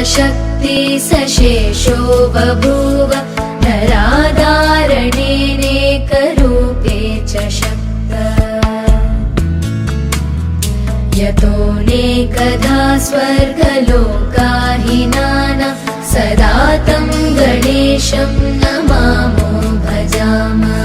शक्ति सशेषो बभूव नराधारणेनेकरूपे च शक्त यतोऽनेकधा स्वर्गलोकाहिनानां सदा तं गणेशं नमामो भजामः।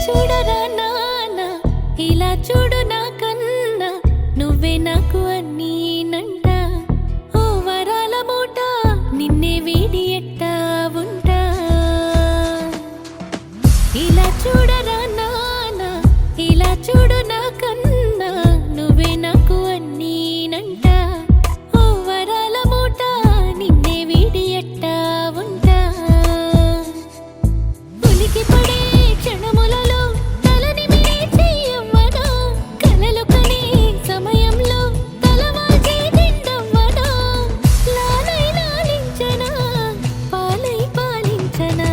చూడరా నాన్న ఇలా చూడు నా కన్నా నువ్వే నాకు అన్నీనంట ఓ వరాల మూట నిన్నే వీడి ఎట్టా ఉంటా ఇలా చూడరా నాన్న ఇలా చూడు నా కన్నా నువ్వే నాకు అన్నీనంట ఓ వరాల మూట నిన్నే వీడి ఎట్టా ఉంటా ఉలికి పడే క్షణములలో తలని మించి అవ్వనా కలలు కనే సమయంలో తలవాల్చి తిండవ్వనా లాలై లాలించనా పాలై పాలించనా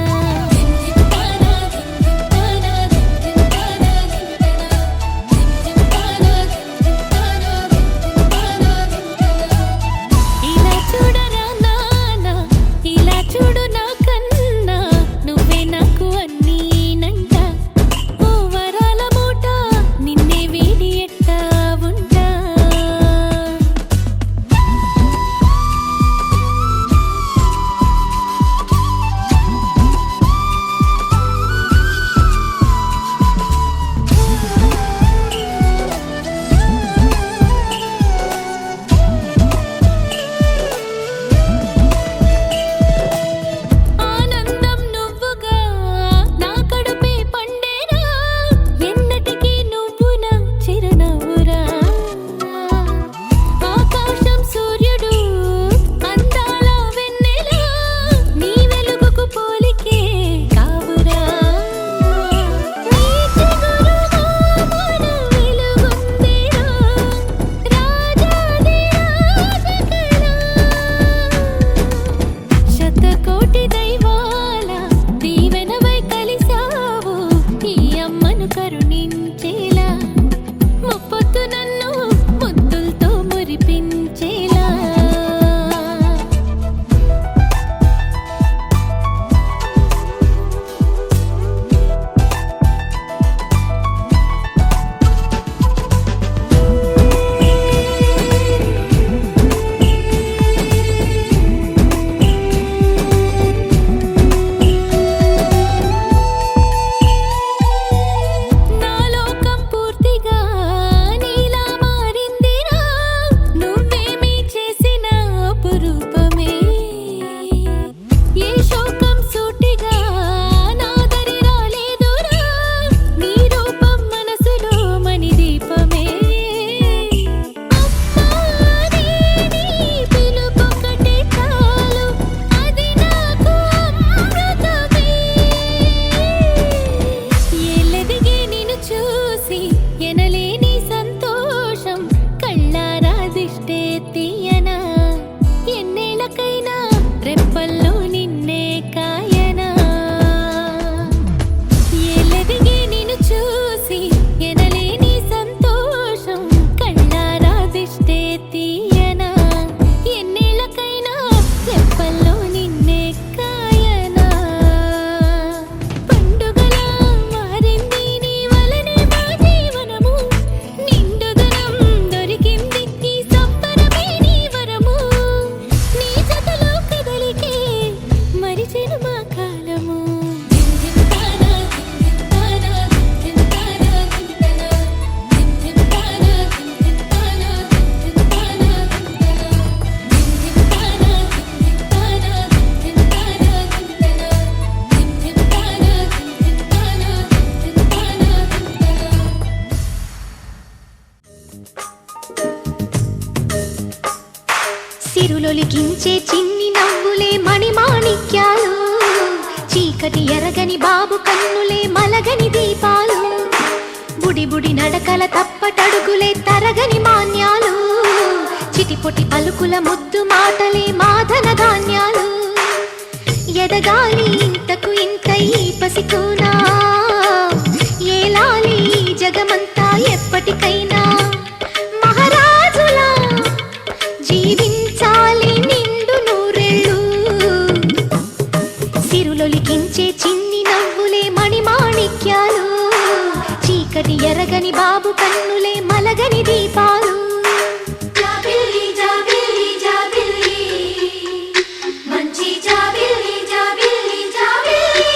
ఇలా చూడరా నాన్న ఇలా చూడు నా కన్నా నువ్వే నాకు అన్నీనంట ఓ వరాల మూట నిన్నే వీడి ఎట్టా ఉంటా ఆనందం నువ్వుగా నా కడుపే పండేరా ఎన్నటికీ నువ్వు నా చిరునవ్వురా ఆకాశం సూర్యుడు అందాల వెన్నెల నీ వెలుగుకు పోలికే కావురా నీ చిగురుగా మన వెలుగొందేరా రాజాది రాజకళ శతకోటి దైవాల దీవెనవై కలిసావు ఈ అమ్మను కరుణించేలా ముప్పొద్దు నన్ను ముద్దులతో మురిపించేలా నా లోకం పూర్తిగా నీలా మారిందిరా నువ్వేమీ చేసిన అపురూపమే ఏ శోకం సూటిగా నా దరి రాలేదురా నీ రూపం మనసులో మణి దీపమే అమ్మాని నీ పిలుపొకటే చాలు అది నాకు అమృతమే ఎల్లెదిగే నిన్ను చూసి ఎనలేని సంతోషం కళ్ళారా దిష్టే తీయనా ఎన్నేళ్ళకైనా రెప్పల్లో నిన్నే కాయనా ఎల్లెదిగే నిన్ను చూసి ఎనలేని సంతోషం కళ్ళారా దిష్టే తీయనా ఎన్నేళ్ళకైనా రెప్పల్లో నిన్నే కాయనా పండుగలా మారింది నీ వలనే మా జీవనము నిండుదనం దొరికింది ఈ సంబరమే నీ వరము నీ జతలో కదలికే మరిచెను మా కాలము సిరులొలికించే చిన్ని నవ్వులే మణిమాణిక్యాలు చీకటి ఎరగని బాబు కన్నులే మలగని దీపాలు బుడి బుడి నడకల తప్పటడుగులే తరగని మాన్యాలు చిటిపొటి పలుకుల ముద్దు మాటలే మాధన ధాన్యాలు ఎదగాలి ఇంతకు ఇంత ఈ పసికోనా ఏలాలి ఈ జగమంతా ఎప్పటికైనా మహారాజులా జీవించాలి నిండు నూరేళ్ళు సిరులొలికించే చిన్ని నవ్వులే మణిమాణిక్యాలు చీకటి ఎరగని బాబు కన్నులే మలగని దీపాలు జాబిల్లి జాబిల్లి జాబిల్లి మంచి జాబిల్లి జాబిల్లి జాబిల్లి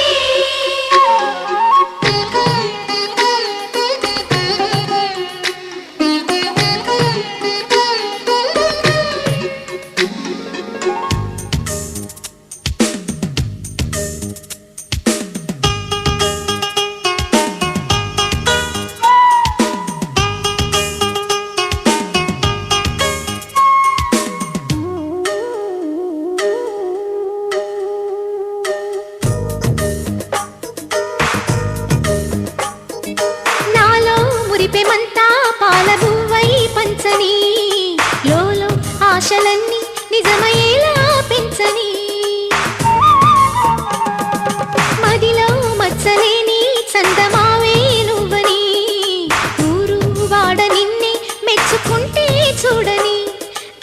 జగమంతా పాలబువ్వై పంచని లోలో ఆశలన్నీ నిజమయ్యేలా పెంచని మదిలో మచ్చలేని చందమావే నువ్వని ఊరు వాడ నిన్నే మెచ్చుకుంటే చూడని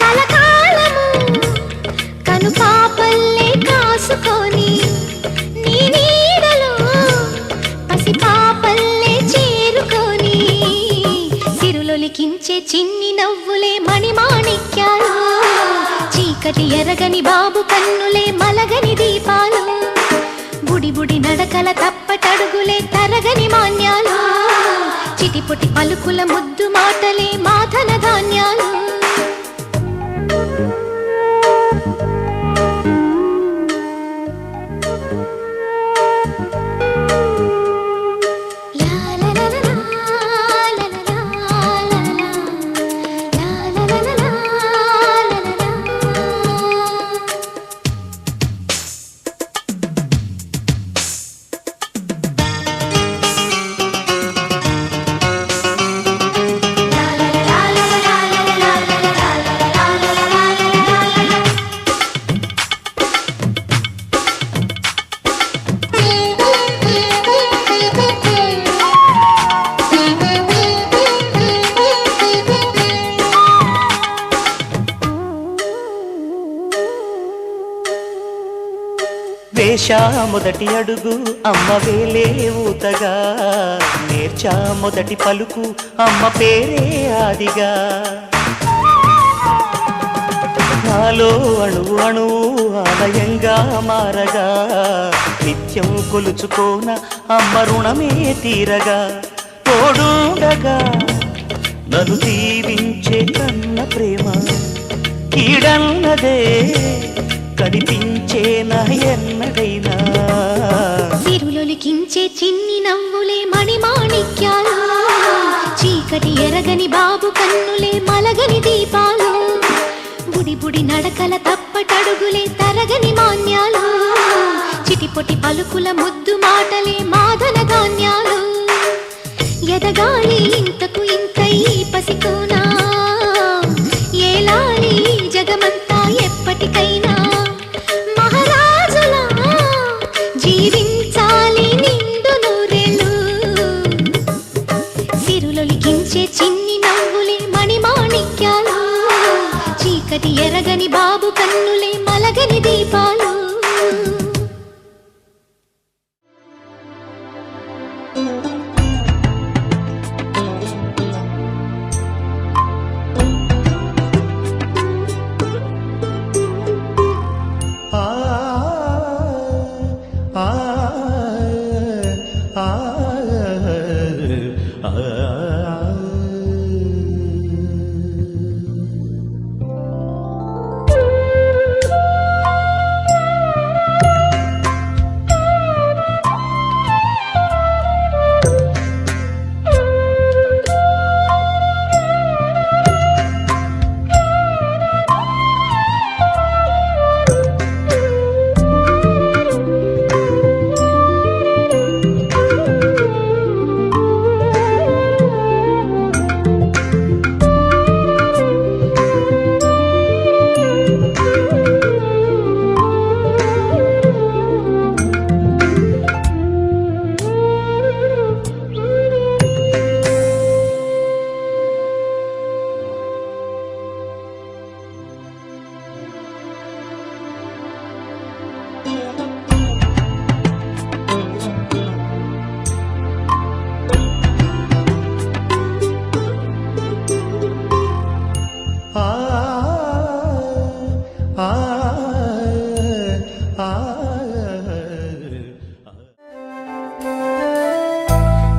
కలకాలము కను పాపల్లే కాసుకొని నీ నీడలో పసి పాపల్లే చేరుకొని సిరులొలికించే చిన్ని నవ్వులే మణిమాణిక్యాలు చీకటి ఎరగని బాబు కన్నులే మలగని దీపాలు బుడి బుడి నడకల తప్పటడుగులే తరగని మాన్యాలు చిటిపుటి పలుకుల ముద్దు మాటలే మాధన ధాన్యాలు వేశా మొదటి అడుగు అమ్మ వేలే ఊతగా నేర్చా మొదటి పలుకు అమ్మ పేరే ఆదిగా నాలో అణువు అణువు ఆలయంగా మారగా నిత్యం కొలుచుకోన అమ్మ రుణమే తీరగా తోడుండగా నన్ను దీవించే కన్న ప్రేమ కీడన్నదే కనిపించేనా ఎన్నడైనా సిరులొలికించే చిన్ని నవ్వులే మణిమాణిక్యాలు చీకటి ఎరగని బాబు కన్నులే మలగని దీపాలు బుడి బుడి నడకల తప్పటడుగులే తరగని మాన్యాలు చిటిపొటి పలుకుల ముద్దు మాటలే మాధన ధాన్యాలు ఎదగాలి ఇంతకు ఇంతై పసికోనా ఏలాలి జగమంతా ఎప్పటికైనా మహారాజులా జీవించాలి నిండు నూరేళ్ళు సిరులొలికించే చిన్ని నవ్వులే మణిమాణిక్యాలు చీకటి ఎరగని బాబు కన్నులే మలగని దీపాలు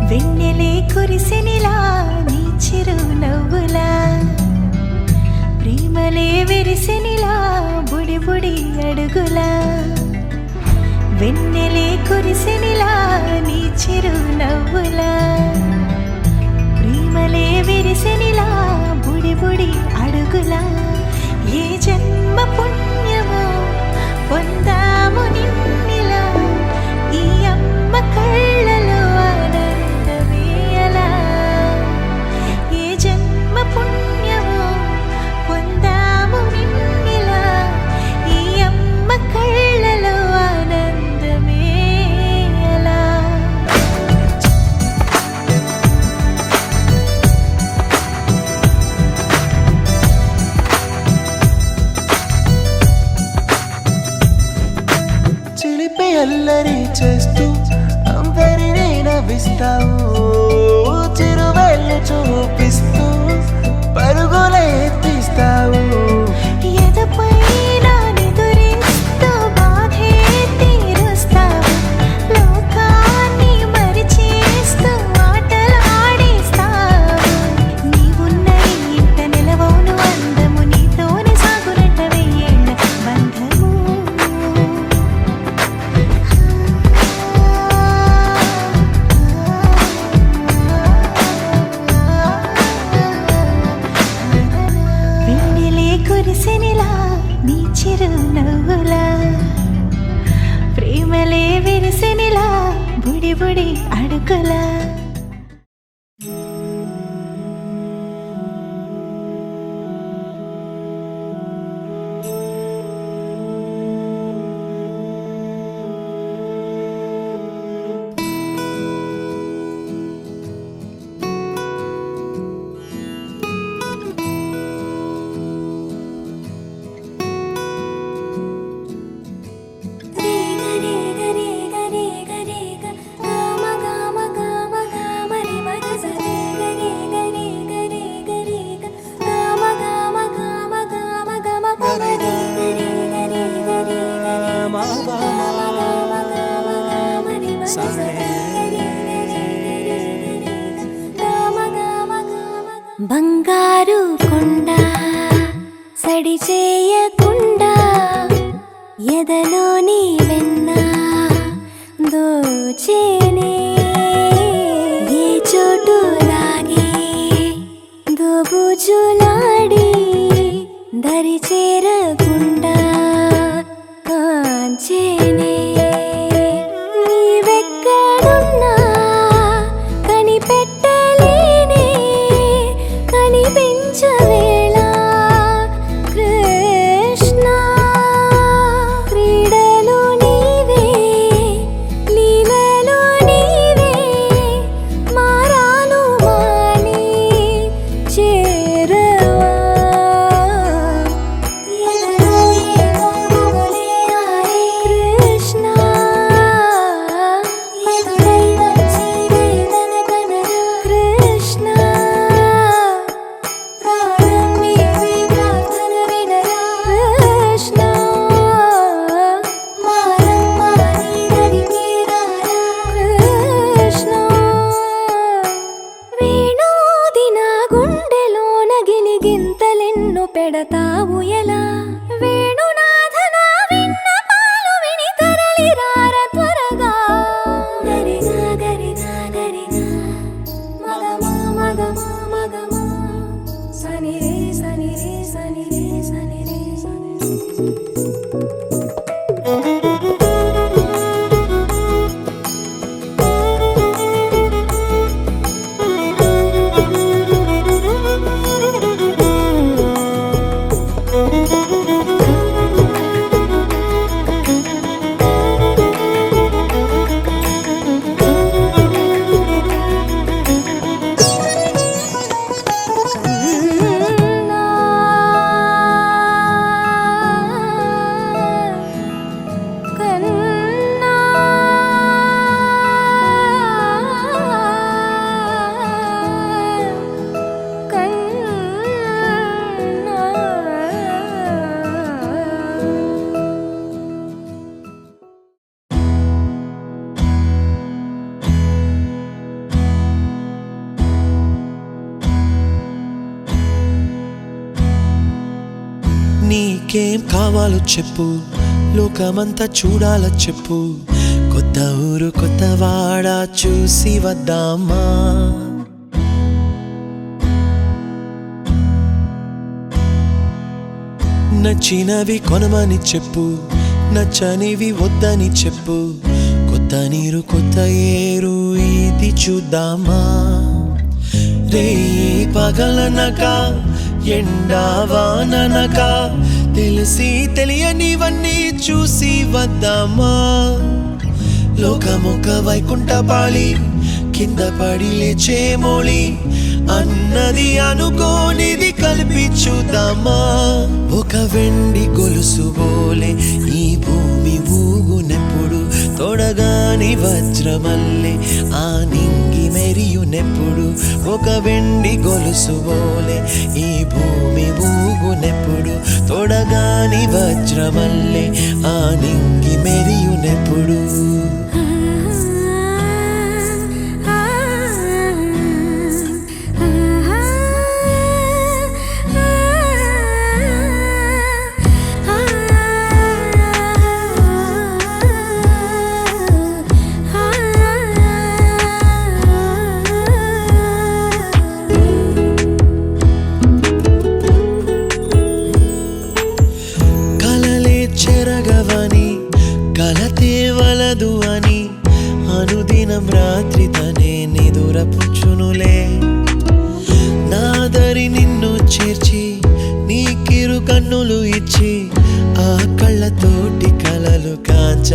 వెన్నెలే కురిసెనిలా నీ చిరు నవ్వులా ప్రేమలే విరిసెనిలా బుడి బుడి అడుగులా వెన్నెలే కురిసెనిలా నీ చిరు నవ్వులా ప్రేమలే విరిసెనిలా బుడి బుడి అడుగులా ఏ జన్మ పుణ్యమో పొందాము నిన్నిలా ఈ అమ్మ కళ్ళలో ఆనందమేలా చిరు నవ్వులా ప్రేమలే విరిసినిలా బుడి బుడి అడుగులా బంగారు కొండ సడి చేయకుండా ఎదలోని వెన్న దోచేనే ఏ చోటు లాగే దోబుజులాడి దరి చేరకుండా కాంచేనే నీవెక్కడున్నా కనిపెట్టలేనే కనిపించవేళ కృష్ణ క్రీడలు నీవే లీలలు నీవే మారాను మాని చేరవా ఎదలో ఏదో గుబులే ఆరే కృష్ణ ఎదురై వచ్చి వేదన కనరా కృష్ణ ప్రాణం నీవే ప్రార్థన వినరా కృష్ణ మారమ్మా నీ దరికి రారా కృష్ణ వేణోది నా గుండెలోన గిలిగింతలెన్ను పెడతావు ఎలా వేణునాథ నా విన్నపాలు విని తరలి రార త్వరగా గరిగా గరిగా గరిగా మగమా మగమా మగమా సని రే సని రే సని రే సని రే సని నీకేం కావాలో చెప్పు లోకమంతా చూడాల చెప్పు కొత్త ఊరు కొత్త వాడ చూసి వద్దామా నచ్చినవి కొనమని చెప్పు నచ్చనివి వద్దని చెప్పు కొత్త నీరు కొత్త ఏరు ఇది చూద్దామా రే పగలనక ఎండావాననక తెలిసి తెలియనివన్నీ చూసి వద్దామా లోకమొక వైకుంఠపాళి కింద పడి లేచే మోళి అన్నది అనుకోనిది కలిపి చూద్దామా ఒక వెండి గొలుసు బోలే ఈ భూమి ఊగునెప్పుడు తొడగాని వజ్రమల్లె ఆ నింగి మెరియునెప్పుడు ఒక వెండి గొలుసు బోలే ఈ భూమి ఊగునెప్పుడు తొడగాని వజ్రమల్లె ఆ నింగి మెరియునెప్పుడు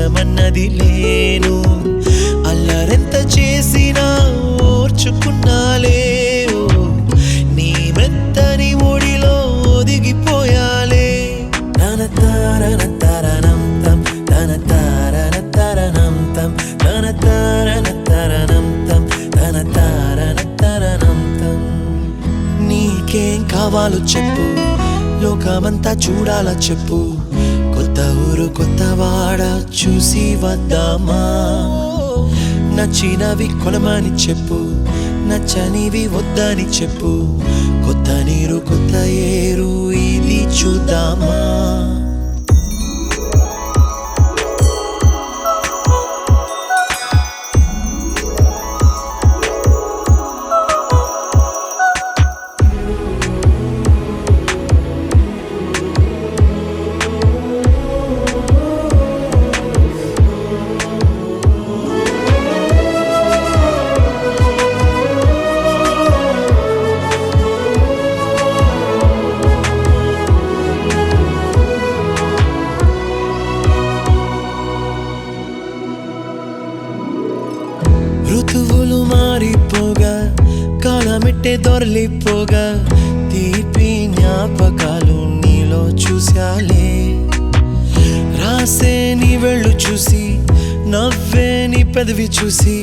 ఇష్టమన్నది లేను అల్లరెంత చేసినా ఓర్చుకున్నాలే ఓ, నీ మెత్తని ఒడిలో ఒదిగిపోయాలే తన తారన తరణం తం తన తారన తరణం తం తన తారన తరణం తం తన తారన తరణం తం నీకేం కావాలో చెప్పు లోకమంతా చూడాలా చెప్పు కొత్త ఊరు కొత్త వాడ చూసి వద్దామా నచ్చినవి కొనమని చెప్పు నచ్చనివి వద్దని చెప్పు కొత్త నీరు కొత్త ఏరు ఇది చూద్దామా ఋతువులు మారిపోగా కాలమిట్టే దొరలిపోగా తీపి జ్ఞాపకాలు నీలో చూశాలే రాసే నీ వెళ్ళు చూసి నవ్వే నీ పెదవి చూసి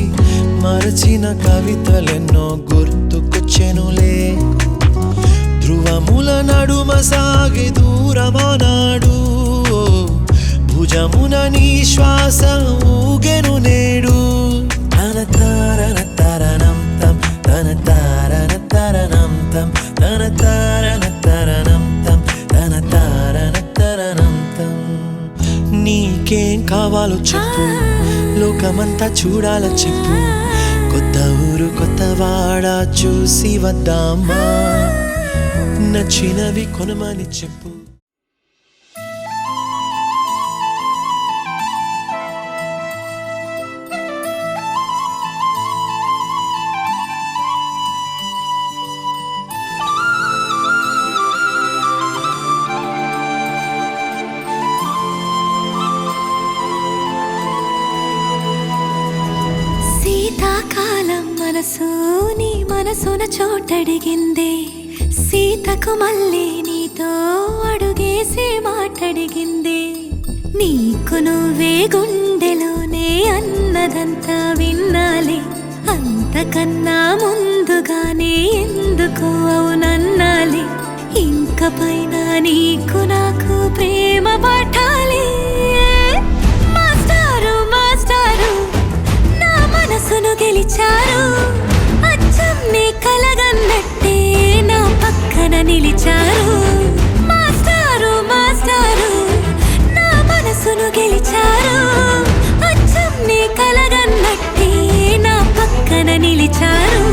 మరచిన కవితలెన్నో గుర్తుకొచ్చెనులే ధ్రువముల నడుమ సాగే దూరమానాడు భుజమున నీ శ్వాస ఊగెను నేడు తన తారన తరణం తం తన తారన తరణం తం తన తారన తరణం తం తన తారన తరణం తం నీకేం కావాలో చెప్పు లోకమంతా చూడాల చెప్పు కొత్త ఊరు కొత్త వాడ చూసి వద్దామా నచ్చినవి కొనమని చెప్పు శీతాకాలం మనసు నీ మనసున చోటడిగిందే సీతకు మళ్ళీ నీతో అడుగేసి మాటడిగిందే నీకు నువ్వే గుండెలోనే అన్నదంతా విన్నాలే అంతకన్నా ముందుగానే ఎందుకు అవునన్నాలే ఇంక పైన నీకు నాకు ప్రేమ పాఠాలే మాస్టారు మాస్టారు నా మనసును గెలిచారు అచ్చం నీ కలగన్నట్టే నా పక్కన నిలిచారు మాస్టారు మాస్టారు నా మనసును గెలిచారు అచ్చం నీ కలగన్నట్టే నా పక్కన నిలిచారు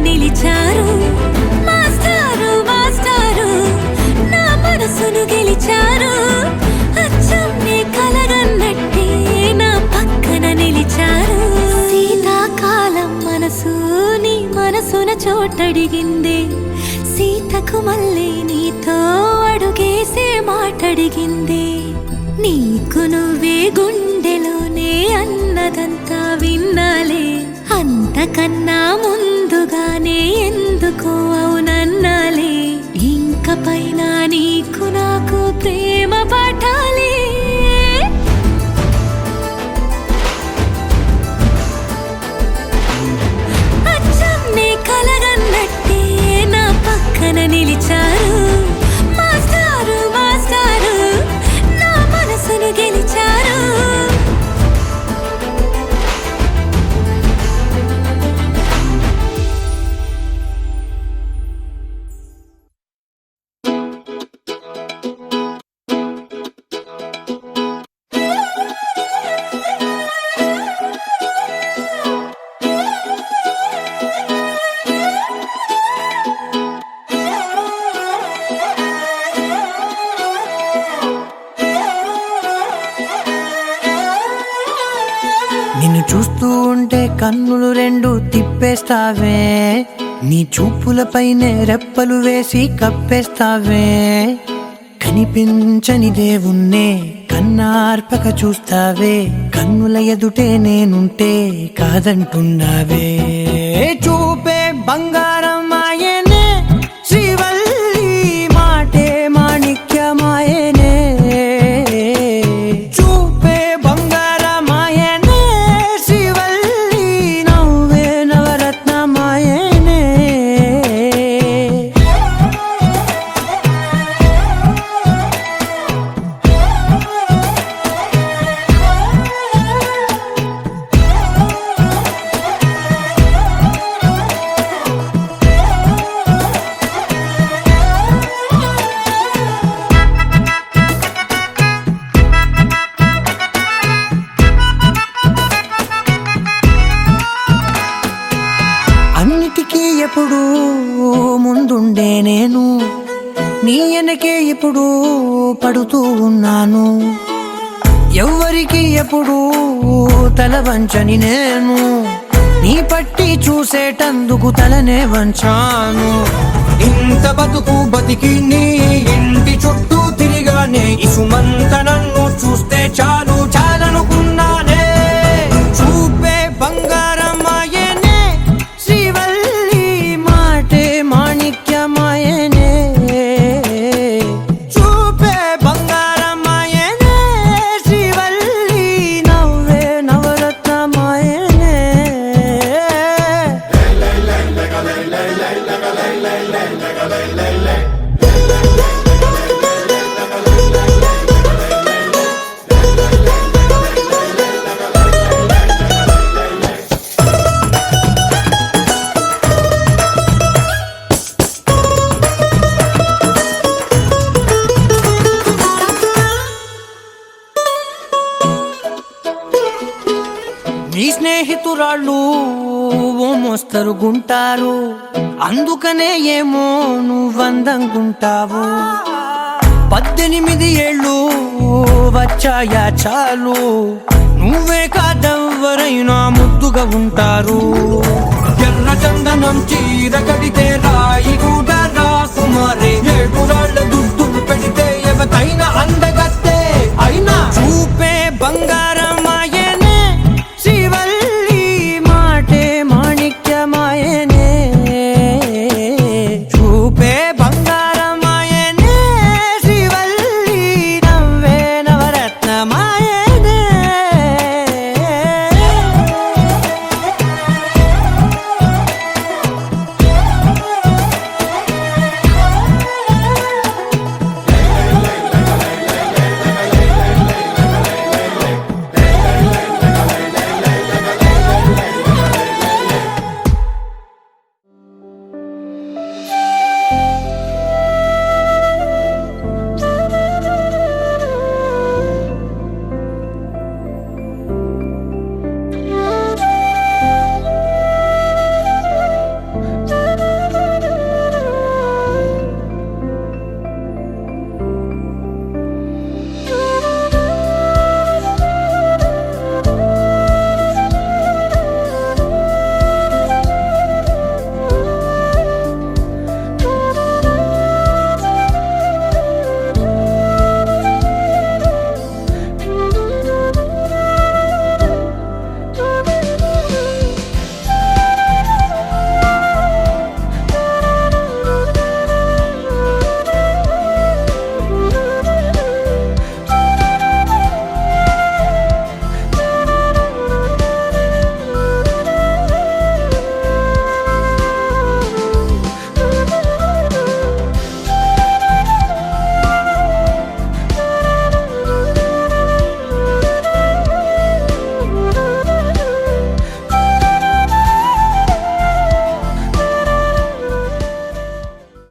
నిలిచారు మాస్టారు మాస్టారు నా మనసును గెలిచారు గెలిచారు అచ్చం నీ కలగన్నట్టే నా పక్కన నిలిచారు శీతాకాలం మనసు నీ మనసున చోటడిగింది సీతకు మళ్ళీ నీతో అడుగేసే మాటడిగింది నీకు నువ్వే గుండెలోనే అన్నదంతా విన్నాలే అంతకన్నా ముందుగానే ఎందుకో అవునన్నాలే ఇంక పైన నీకు నాకు ప్రేమ పాఠాలే అచ్చం నీ కలగన్నట్టే నా పక్కన నిలిచారు మాస్టారు మాస్టారు నా మనసును గెలిచారు నిన్ను చూస్తూ ఉంటే కన్నులు రెండు తిప్పేస్తావే నీ చూపులపైనే రెప్పలు వేసి కప్పేస్తావే కనిపించని దేవుణ్ణే కన్నార్పక చూస్తావే కన్నుల ఎదుటే నేనుంటే కాదంటున్నావే చూపే బంగారం ఆయనే శ్రీవల్లి మాటే మాణిక్యమాయనే చూపే బంగారమాయనే శ్రీవల్లి నవ్వే నవరత్నమాయనే అన్నిటికీ ఎప్పుడు ముందుండే నేను నీ వెనకే ఎప్పుడు పడుతూ ఉన్నాను ఎవ్వరికి ఎప్పుడు తల వంచని నేను నీ పట్టి చూసేటందుకు తలనే వంచాను ఇంత బతుకు బతికి నీ ఇంటి చుట్టూ తిరిగానే ఇసుమంత నన్ను చూస్తే చాలు చాలనుకున్నానే చూపే బంగారమాయనే శ్రీవల్లి మాటే మాణిక్యమాయనే చూపే బంగారమాయనే శ్రీవల్లి నవ్వే నవరత్నమాయనే నీ స్నేహితురాళ్ళు ఓ మోస్తరుగుంటారు అందుకనే ఏమో నువ్వందంగుంటావు 18 ఏళ్ళు వచ్చాయా చాలు నువ్వే కాదెవ్వరైనా ముద్దుగా ఉంటారు ఎర్ర చందనం చీర కడితే రాయి కూడా రాకుమారే ఏడురాళ్ళ దుద్దులు పెడితే ఎవతైనా అంద